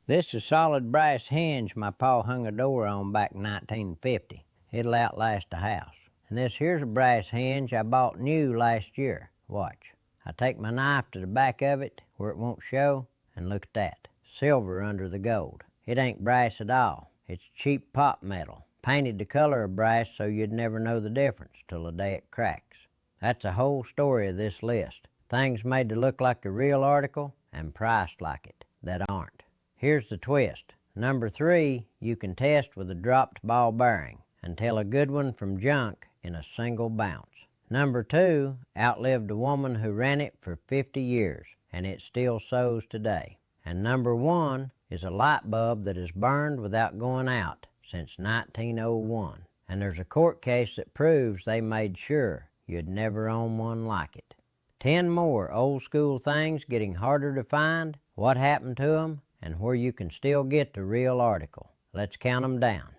This is solid brass hinge my pa hung a door on back in 1950. It'll outlast a house. And this here's a brass hinge I bought new last year. Watch. I take my knife to the back of it where it won't show, and look at that. Silver under the gold. It ain't brass at all. It's cheap pot metal, painted the color of brass so you'd never know the difference till the day it cracks. That's the whole story of this list. Things made to look like a real article and priced like it that aren't. Here's the twist. Number 3, you can test with a dropped ball bearing and tell a good one from junk in a single bounce. Number 2, outlived a woman who ran it for 50 years, and it still sews today. And number 1 is a light bulb that has burned without going out since 1901. And there's a court case that proves they made sure you'd never own one like it. 10 more old school things getting harder to find, what happened to them, and where you can still get the real article. Let's count them down.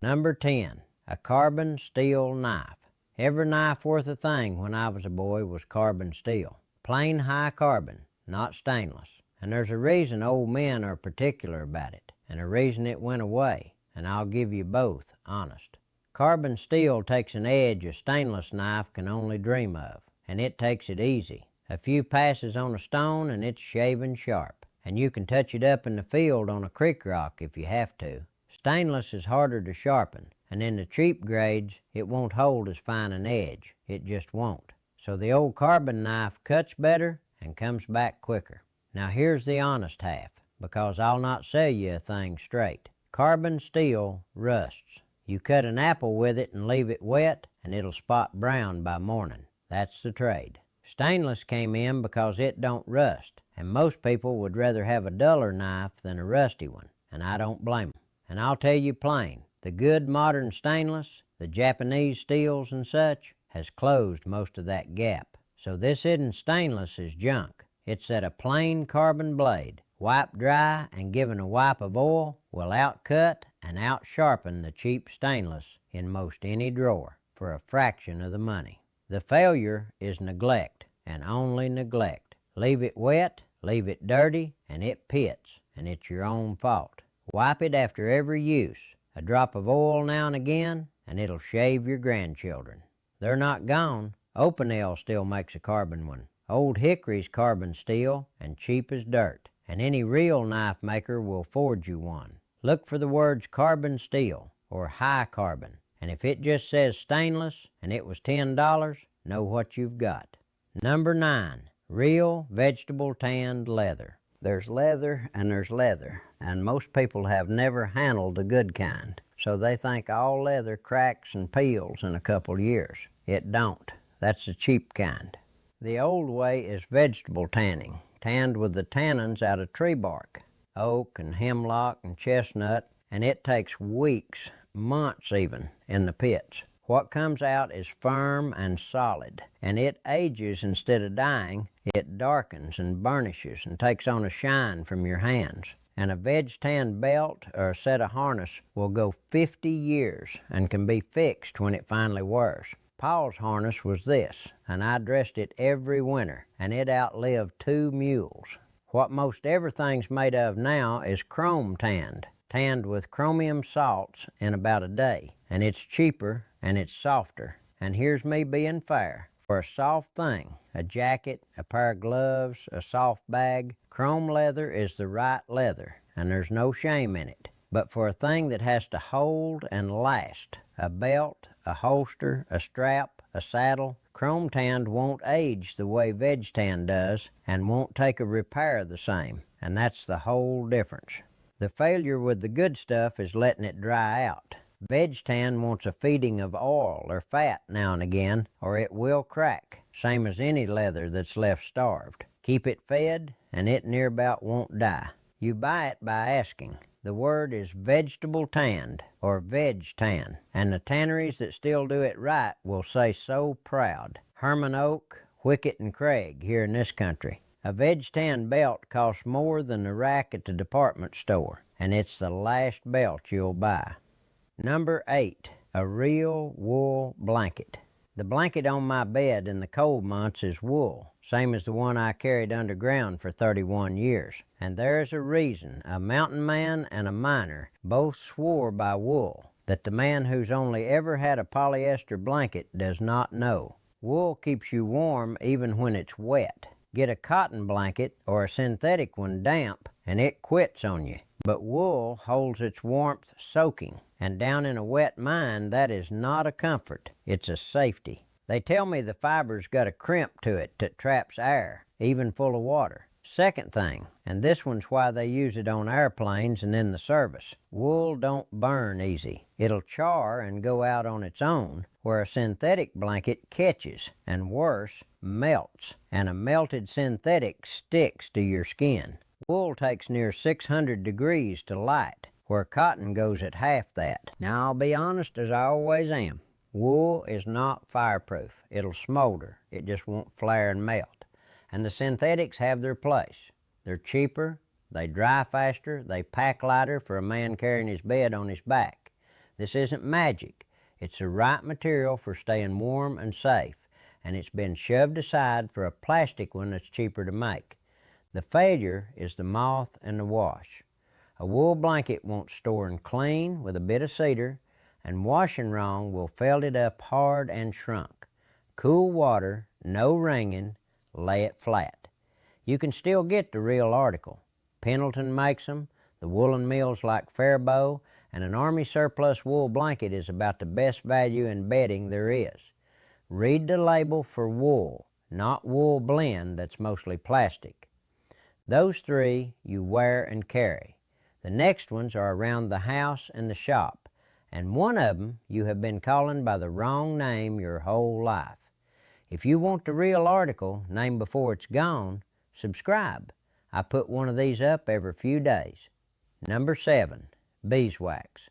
Number 10, a carbon steel knife. Every knife worth a thing when I was a boy was carbon steel. Plain high carbon, not stainless. And there's a reason old men are particular about it, and a reason it went away, and I'll give you both honest. Carbon steel takes an edge a stainless knife can only dream of, and it takes it easy. A few passes on a stone and it's shaven sharp, and you can touch it up in the field on a creek rock if you have to. Stainless is harder to sharpen, and in the cheap grades, it won't hold as fine an edge. It just won't. So the old carbon knife cuts better and comes back quicker. Now here's the honest half, because I'll not sell you a thing straight. Carbon steel rusts. You cut an apple with it and leave it wet, and it'll spot brown by morning. That's the trade. Stainless came in because it don't rust, and most people would rather have a duller knife than a rusty one, and I don't blame them. And I'll tell you plain, the good modern stainless, the Japanese steels and such, has closed most of that gap. So this isn't stainless as junk. It's that a plain carbon blade, wiped dry and given a wipe of oil, will outcut and outsharpen the cheap stainless in most any drawer for a fraction of the money. The failure is neglect, and only neglect. Leave it wet, leave it dirty, and it pits, and it's your own fault. Wipe it after every use. A drop of oil now and again, and it'll shave your grandchildren. They're not gone. Opinel still makes a carbon one. Old Hickory's carbon steel and cheap as dirt, and any real knife maker will forge you one. Look for the words carbon steel or high carbon, and if it just says stainless and it was $10, know what you've got. Number 9, real vegetable tanned leather. There's leather and there's leather, and most people have never handled the good kind, so they think all leather cracks and peels in a couple years. It don't. That's the cheap kind. The old way is vegetable tanning, tanned with the tannins out of tree bark, oak and hemlock and chestnut, and it takes weeks, months even, in the pits. What comes out is firm and solid, and it ages instead of dying. It darkens and burnishes and takes on a shine from your hands. And a veg tan belt or a set of harness will go 50 years and can be fixed when it finally wears. Paul's harness was this, and I dressed it every winter, and it outlived 2 mules. What most everything's made of now is chrome tanned with chromium salts in about a day, and it's cheaper and it's softer. And here's me being fair. For a soft thing, a jacket, a pair of gloves, a soft bag, chrome leather is the right leather, and there's no shame in it. But for a thing that has to hold and last, a belt, a holster, a strap, a saddle, chrome tanned won't age the way veg tan does and won't take a repair the same, and that's the whole difference. The failure with the good stuff is letting it dry out. Veg tan wants a feeding of oil or fat now and again, or it will crack, same as any leather that's left starved. Keep it fed, and it near about won't die. You buy it by asking. The word is vegetable tanned, or veg tan, and the tanneries that still do it right will say so proud. Herman Oak, Wickett and Craig here in this country. A veg tan belt costs more than the rack at the department store, and it's the last belt you'll buy. Number 8, a real wool blanket. The blanket on my bed in the cold months is wool, same as the one I carried underground for 31 years. And there's a reason a mountain man and a miner both swore by wool that the man who's only ever had a polyester blanket does not know. Wool keeps you warm even when it's wet. Get a cotton blanket or a synthetic one damp and it quits on you. But wool holds its warmth soaking, and down in a wet mine that is not a comfort, it's a safety. They tell me the fiber's got a crimp to it that traps air, even full of water. Second thing, and this one's why they use it on airplanes and in the service, wool don't burn easy. It'll char and go out on its own, where a synthetic blanket catches, and worse, melts, and a melted synthetic sticks to your skin. Wool takes near 600 degrees to light, where cotton goes at half that. Now I'll be honest as I always am. Wool is not fireproof. It'll smolder. It just won't flare and melt. And the synthetics have their place. They're cheaper, they dry faster, they pack lighter for a man carrying his bed on his back. This isn't magic. It's the right material for staying warm and safe, and it's been shoved aside for a plastic one that's cheaper to make. The failure is the moth and the wash. A wool blanket won't store and clean with a bit of cedar, and washing wrong will felt it up hard and shrunk. Cool water, no wringing, lay it flat. You can still get the real article. Pendleton makes them, the woolen mills like Faribault, and an Army surplus wool blanket is about the best value in bedding there is. Read the label for wool, not wool blend that's mostly plastic. Those three you wear and carry. The next ones are around the house and the shop, and one of them you have been calling by the wrong name your whole life. If you want the real article, named before it's gone, subscribe. I put one of these up every few days. Number 7, beeswax.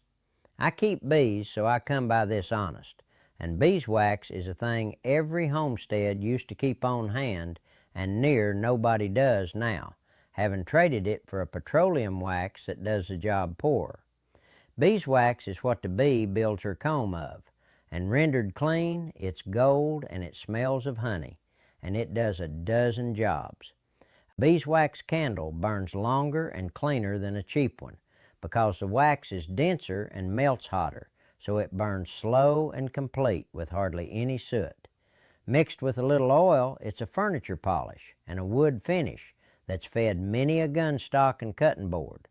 I keep bees, so I come by this honest. And beeswax is a thing every homestead used to keep on hand, and near nobody does now, having traded it for a petroleum wax that does the job poorer. Beeswax is what the bee builds her comb of, and rendered clean, it's gold and it smells of honey, and it does a dozen jobs. A beeswax candle burns longer and cleaner than a cheap one, because the wax is denser and melts hotter, so it burns slow and complete with hardly any soot. Mixed with a little oil, it's a furniture polish and a wood finish that's fed many a gun stock and cutting board.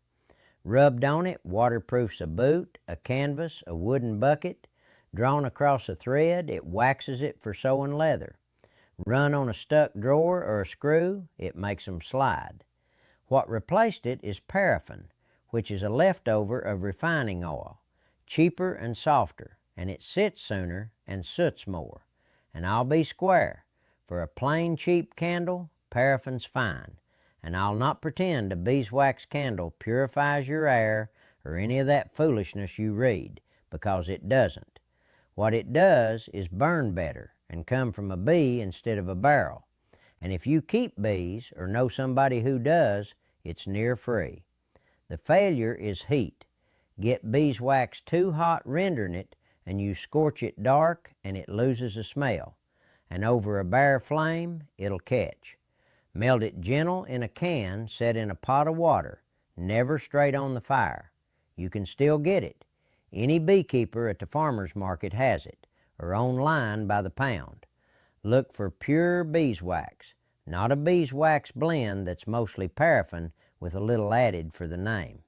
Rubbed on it waterproofs a boot, a canvas, a wooden bucket. Drawn across a thread, it waxes it for sewing leather. Run on a stuck drawer or a screw, it makes them slide. What replaced it is paraffin, which is a leftover of refining oil, cheaper and softer, and it sits sooner and soots more. And I'll be square. For a plain cheap candle, paraffin's fine. And I'll not pretend a beeswax candle purifies your air or any of that foolishness you read, because it doesn't. What it does is burn better and come from a bee instead of a barrel. And if you keep bees or know somebody who does, it's near free. The failure is heat. Get beeswax too hot rendering it, and you scorch it dark and it loses the smell. And over a bare flame, it'll catch. Melt it gentle in a can set in a pot of water, never straight on the fire. You can still get it. Any beekeeper at the farmer's market has it, or online by the pound. Look for pure beeswax, not a beeswax blend that's mostly paraffin with a little added for the name.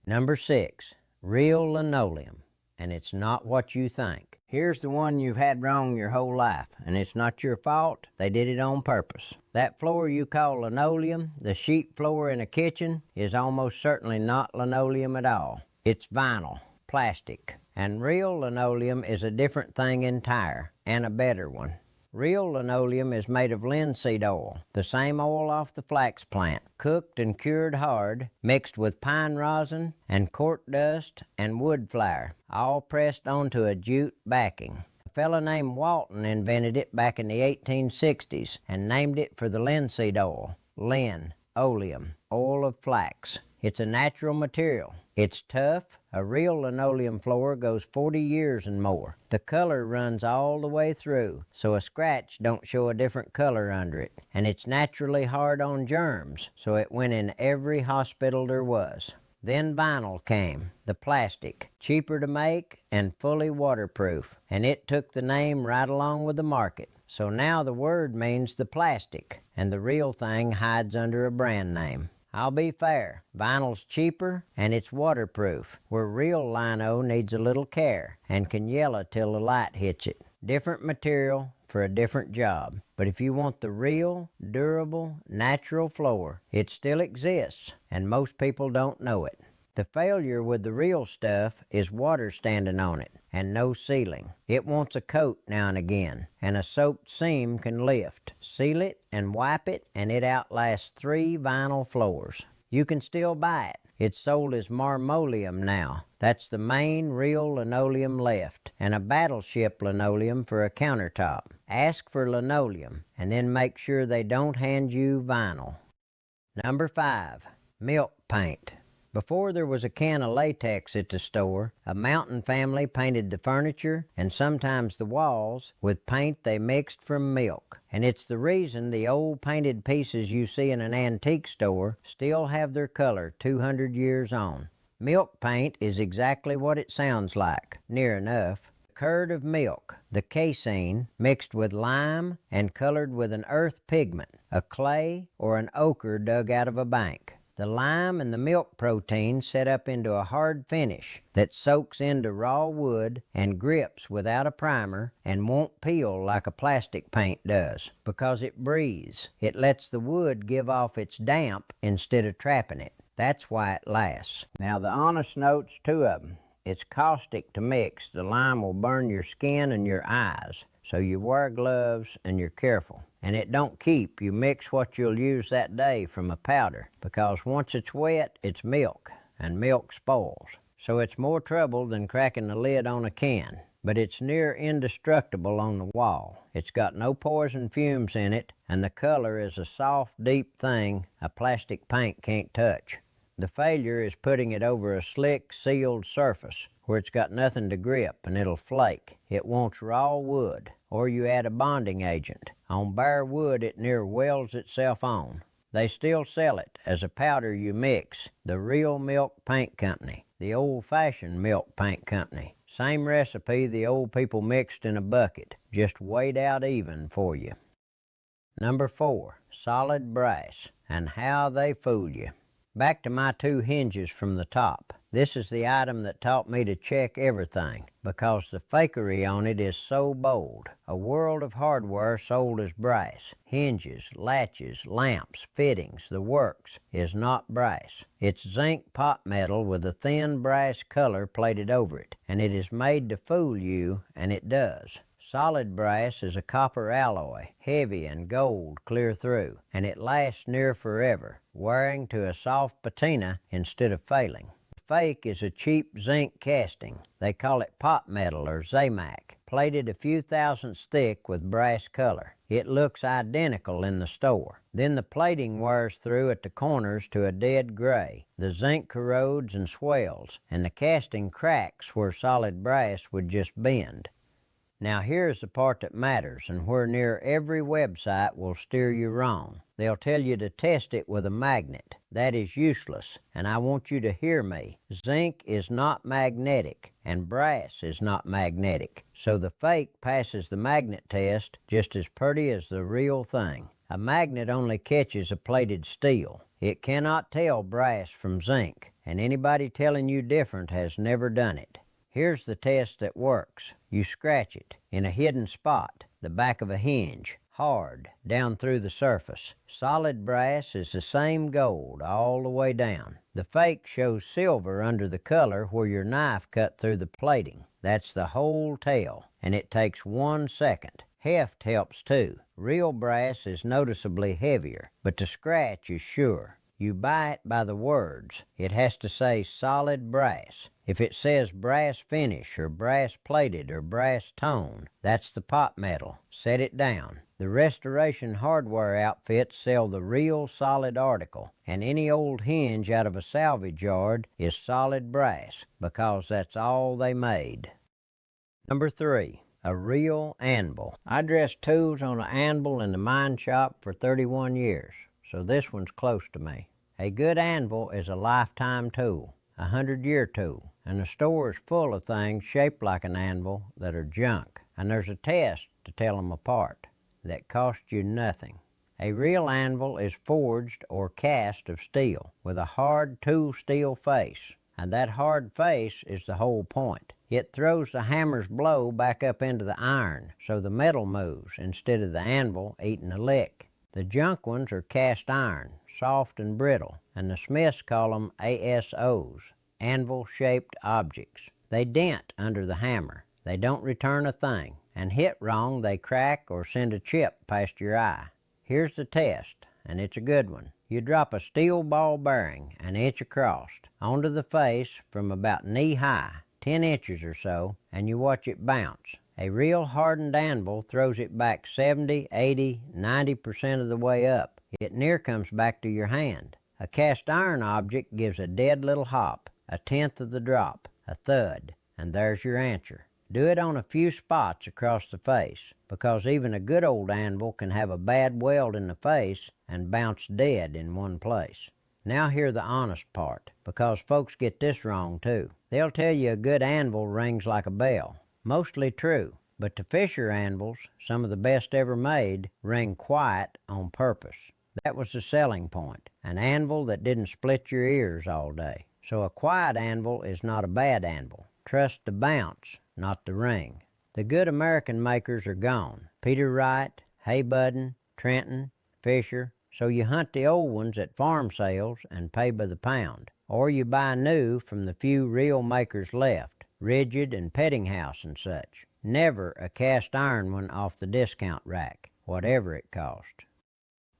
Number 6, real linoleum, and it's not what you think. Here's the one you've had wrong your whole life, and it's not your fault. They did it on purpose. That floor you call linoleum, the sheet floor in a kitchen, is almost certainly not linoleum at all. It's vinyl, plastic. And real linoleum is a different thing entire, and a better one. Real linoleum is made of linseed oil, the same oil off the flax plant, cooked and cured hard, mixed with pine rosin and cork dust and wood flour, all pressed onto a jute backing. A fellow named Walton invented it back in the 1860s and named it for the linseed oil, lin, oleum, oil of flax. It's a natural material. It's tough. A real linoleum floor goes 40 years and more. The color runs all the way through, so a scratch don't show a different color under it. And it's naturally hard on germs, so it went in every hospital there was. Then vinyl came, the plastic, cheaper to make and fully waterproof, and it took the name right along with the market. So now the word means the plastic, and the real thing hides under a brand name. I'll be fair, vinyl's cheaper and it's waterproof, where real lino needs a little care and can yellow till the light hits it. Different material for a different job. But if you want the real, durable, natural floor, it still exists, and most people don't know it. The failure with the real stuff is water standing on it and no sealing. It wants a coat now and again, and a soaked seam can lift. Seal it and wipe it, and it outlasts 3 vinyl floors. You can still buy it. It's sold as marmoleum now. That's the main real linoleum left, and a battleship linoleum for a countertop. Ask for linoleum, and then make sure they don't hand you vinyl. Number 5, milk paint. Before there was a can of latex at the store, a mountain family painted the furniture and sometimes the walls with paint they mixed from milk. And it's the reason the old painted pieces you see in an antique store still have their color 200 years on. Milk paint is exactly what it sounds like, near enough. A curd of milk, the casein, mixed with lime and colored with an earth pigment, a clay or an ochre dug out of a bank. The lime and the milk protein set up into a hard finish that soaks into raw wood and grips without a primer and won't peel like a plastic paint does because it breathes. It lets the wood give off its damp instead of trapping it. That's why it lasts. Now the honest notes, 2 of them. It's caustic to mix. The lime will burn your skin and your eyes. So you wear gloves and you're careful. And it don't keep. You mix what you'll use that day from a powder, because once it's wet, it's milk, and milk spoils. So it's more trouble than cracking the lid on a can. But it's near indestructible on the wall. It's got no poison fumes in it, and the color is a soft, deep thing a plastic paint can't touch. The failure is putting it over a slick, sealed surface where it's got nothing to grip and it'll flake. It wants raw wood, or you add a bonding agent. On bare wood, it near welds itself on. They still sell it as a powder you mix. The Real Milk Paint Company, the old-fashioned milk paint company. Same recipe the old people mixed in a bucket, just weighed out even for you. Number 4, solid brass, and how they fool you. Back to my 2 hinges from the top. This is the item that taught me to check everything, because the fakery on it is so bold. A world of hardware sold as brass. Hinges, latches, lamps, fittings, the works is not brass. It's zinc pot metal with a thin brass color plated over it, and it is made to fool you, and it does. Solid brass is a copper alloy, heavy and gold clear through, and it lasts near forever, wearing to a soft patina instead of failing. Fake is a cheap zinc casting. They call it pot metal or Zamac, plated a few thousandths thick with brass color. It looks identical in the store. Then the plating wears through at the corners to a dead gray. The zinc corrodes and swells, and the casting cracks where solid brass would just bend. Now here's the part that matters, and where near every website will steer you wrong. They'll tell you to test it with a magnet. That is useless, and I want you to hear me. Zinc is not magnetic, and brass is not magnetic. So the fake passes the magnet test just as pretty as the real thing. A magnet only catches a plated steel. It cannot tell brass from zinc, and anybody telling you different has never done it. Here's the test that works. You scratch it in a hidden spot, the back of a hinge, hard, down through the surface. Solid brass is the same gold all the way down. The fake shows silver under the color where your knife cut through the plating. That's the whole tale, and it takes 1 second. Heft helps too. Real brass is noticeably heavier, but the scratch is sure. You buy it by the words. It has to say solid brass. If it says brass finish or brass plated or brass tone, that's the pot metal. Set it down. The restoration hardware outfits sell the real solid article, and any old hinge out of a salvage yard is solid brass because that's all they made. Number 3. A real anvil. I dressed tools on an anvil in the mine shop for 31 years, so this one's close to me. A good anvil is a lifetime tool, a 100-year tool, and the store is full of things shaped like an anvil that are junk, and there's a test to tell them apart that costs you nothing. A real anvil is forged or cast of steel with a hard tool steel face, and that hard face is the whole point. It throws the hammer's blow back up into the iron so the metal moves instead of the anvil eating a lick. The junk ones are cast iron, soft and brittle, and the smiths call them ASOs, anvil-shaped objects. They dent under the hammer. They don't return a thing, and hit wrong they crack or send a chip past your eye. Here's the test, and it's a good one. You drop a steel ball bearing an inch across onto the face from about knee high, 10 inches or so, and you watch it bounce. A real hardened anvil throws it back 70, 80, 90% of the way up. It near comes back to your hand. A cast iron object gives a dead little hop, a tenth of the drop, a thud, and there's your answer. Do it on a few spots across the face, because even a good old anvil can have a bad weld in the face and bounce dead in one place. Now hear the honest part, because folks get this wrong too. They'll tell you a good anvil rings like a bell. Mostly true, but the Fisher anvils, some of the best ever made, ring quiet on purpose. That was the selling point, an anvil that didn't split your ears all day. So a quiet anvil is not a bad anvil. Trust the bounce, not the ring. The good American makers are gone. Peter Wright, Haybudden, Trenton, Fisher. So you hunt the old ones at farm sales and pay by the pound. Or you buy new from the few real makers left, Rigid and Pettinghouse and such. Never a cast iron one off the discount rack, whatever it cost.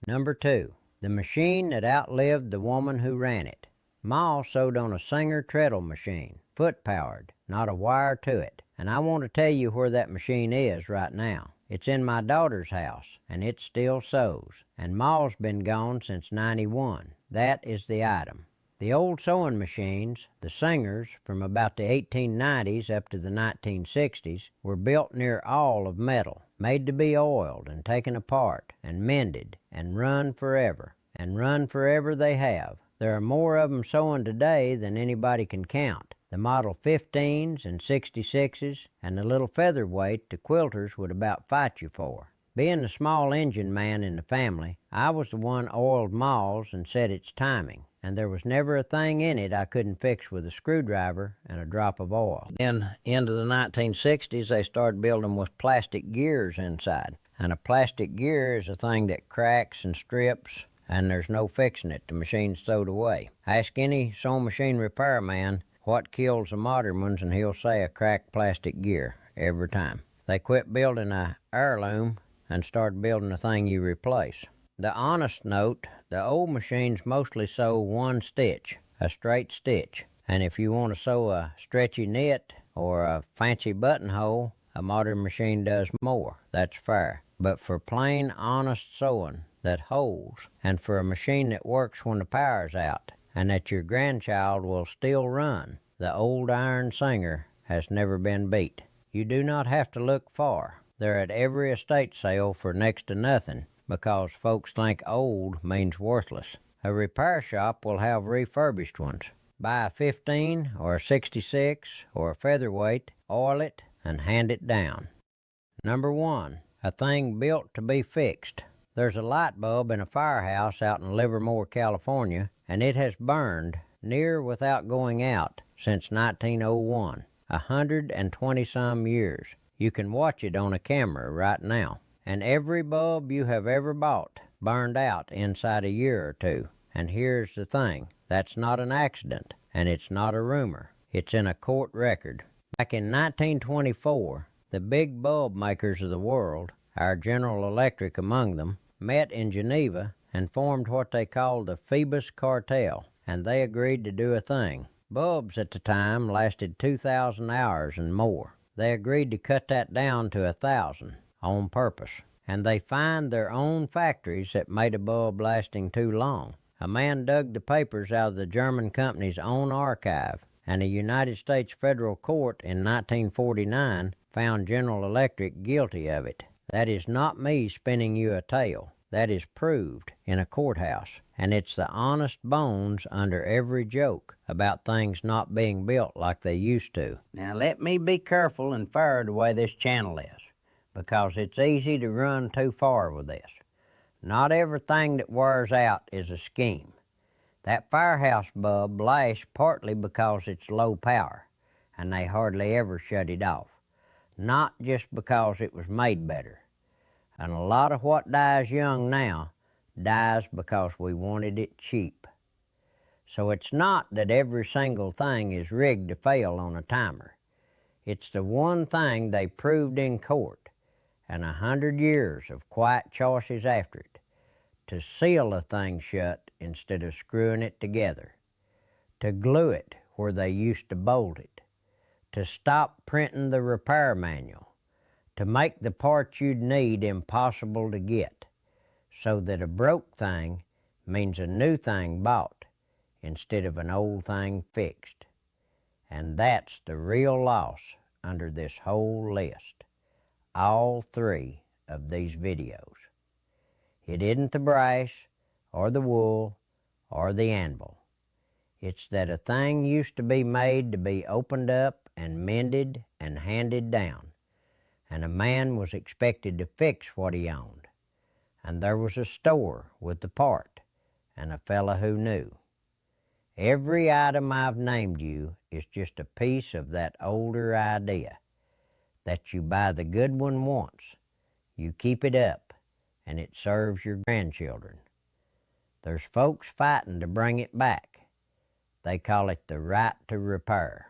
Number 2. The machine that outlived the woman who ran it. Ma sewed on a Singer treadle machine, foot-powered, not a wire to it. And I want to tell you where that machine is right now. It's in my daughter's house, and it still sews. And Ma's been gone since '91. That is the item. The old sewing machines, the Singers, from about the 1890s up to the 1960s, were built near all of metal, made to be oiled and taken apart and mended and run forever. And run forever they have. There are more of them sewing today than anybody can count. The Model 15s and 66s and the little featherweight the quilters would about fight you for. Being the small engine man in the family, I was the one oiled Ma's and set its timing, and there was never a thing in it I couldn't fix with a screwdriver and a drop of oil. Then, into the 1960s, they started building with plastic gears inside, and a plastic gear is a thing that cracks and strips, and there's no fixing it. The machine's thrown away. Ask any sewing machine repairman what kills the modern ones, and he'll say a cracked plastic gear every time. They quit building a Heirloom and started building the thing you replace. The honest note, the old machines mostly sew one stitch, a straight stitch. And if you want to sew a stretchy knit or a fancy buttonhole, a modern machine does more. That's fair. But for plain, honest sewing that holds, and for a machine that works when the power's out, and that your grandchild will still run, the old iron Singer has never been beat. You do not have to look far. They're at every estate sale for next to nothing, because folks think old means worthless. A repair shop will have refurbished ones. Buy a 15 or a 66 or a featherweight, oil it, and hand it down. Number 1. A thing built to be fixed. There's a light bulb in a firehouse out in Livermore, California, and it has burned near without going out since 1901, 120-some years. You can watch it on a camera right now. And every bulb you have ever bought burned out inside a year or two. And here's the thing, that's not an accident, and it's not a rumor. It's in a court record. Back in 1924, the big bulb makers of the world, our General Electric among them, met in Geneva and formed what they called the Phoebus Cartel, and they agreed to do a thing. Bulbs at the time lasted 2,000 hours and more. They agreed to cut that down to 1,000 on purpose. and they find their own factories that made a bulb lasting too long. A man dug the papers out of the German company's own archive, and a United States federal court in 1949 found General Electric guilty of it. That is not me spinning you a tale. That is proved in a courthouse, and it's the honest bones under every joke about things not being built like they used to. Now let me be careful and fair the way this channel is, because it's easy to run too far with this. Not everything that wears out is a scheme. That firehouse bulb lasts partly because it's low power, and they hardly ever shut it off. Not just because it was made better. And a lot of what dies young now dies because we wanted it cheap. So it's not that every single thing is rigged to fail on a timer. It's the one thing they proved in court, and 100 years of quiet choices after it, to seal a thing shut instead of screwing it together, to glue it where they used to bolt it, to stop printing the repair manual, to make the parts you'd need impossible to get, so that a broke thing means a new thing bought instead of an old thing fixed. And that's the real loss under this whole list, all three of these videos. It isn't the brass or the wool or the anvil. It's that a thing used to be made to be opened up and mended and handed down, and a man was expected to fix what he owned, and there was a store with the part and a fella who knew. Every item I've named you is just a piece of that older idea, that you buy the good one once, you keep it up, and it serves your grandchildren. There's folks fighting to bring it back. They call it the right to repair.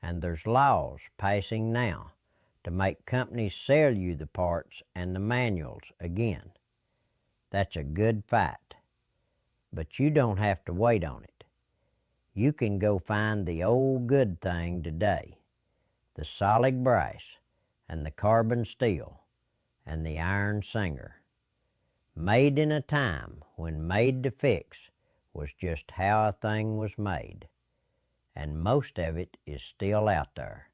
And there's laws passing now to make companies sell you the parts and the manuals again. That's a good fight. But you don't have to wait on it. You can go find the old good thing today, the solid brass and the carbon steel and the iron singer, made in a time when made to fix was just how a thing was made. And most of it is still out there,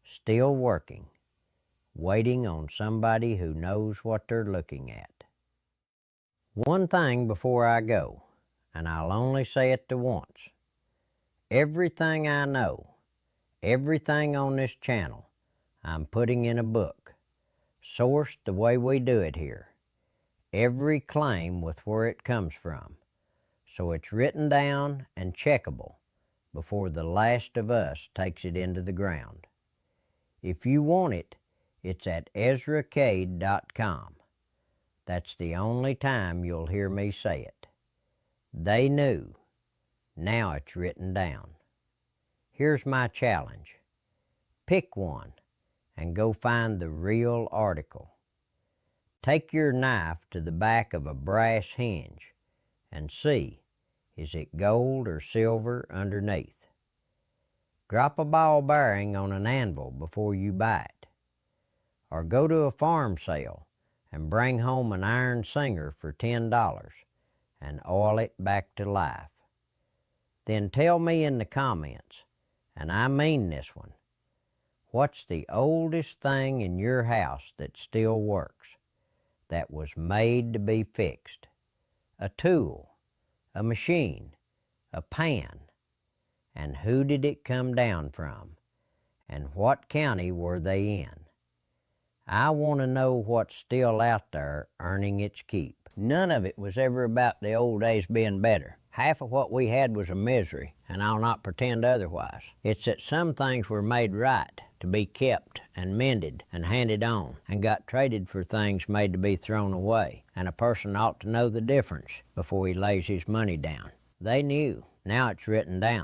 still working, waiting on somebody who knows what they're looking at. One thing before I go, and I'll only say it the once. Everything I know, everything on this channel, I'm putting in a book, sourced the way we do it here. Every claim with where it comes from, so it's written down and checkable before the last of us takes it into the ground. If you want it, it's at EzraCade.com. That's the only time you'll hear me say it. They knew. Now it's written down. Here's my challenge. Pick one and go find the real article. Take your knife to the back of a brass hinge and see, is it gold or silver underneath? Drop a ball bearing on an anvil before you buy it. Or go to a farm sale and bring home an iron singer for $10 and oil it back to life. Then tell me in the comments, and I mean this one, what's the oldest thing in your house that still works, that was made to be fixed? A tool, a machine, a pan, and who did it come down from, and what county were they in? I want to know what's still out there earning its keep. None of it was ever about the old days being better. Half of what we had was a misery, and I'll not pretend otherwise. It's that some things were made right to be kept and mended and handed on, and got traded for things made to be thrown away, and a person ought to know the difference before he lays his money down. They knew. Now it's written down.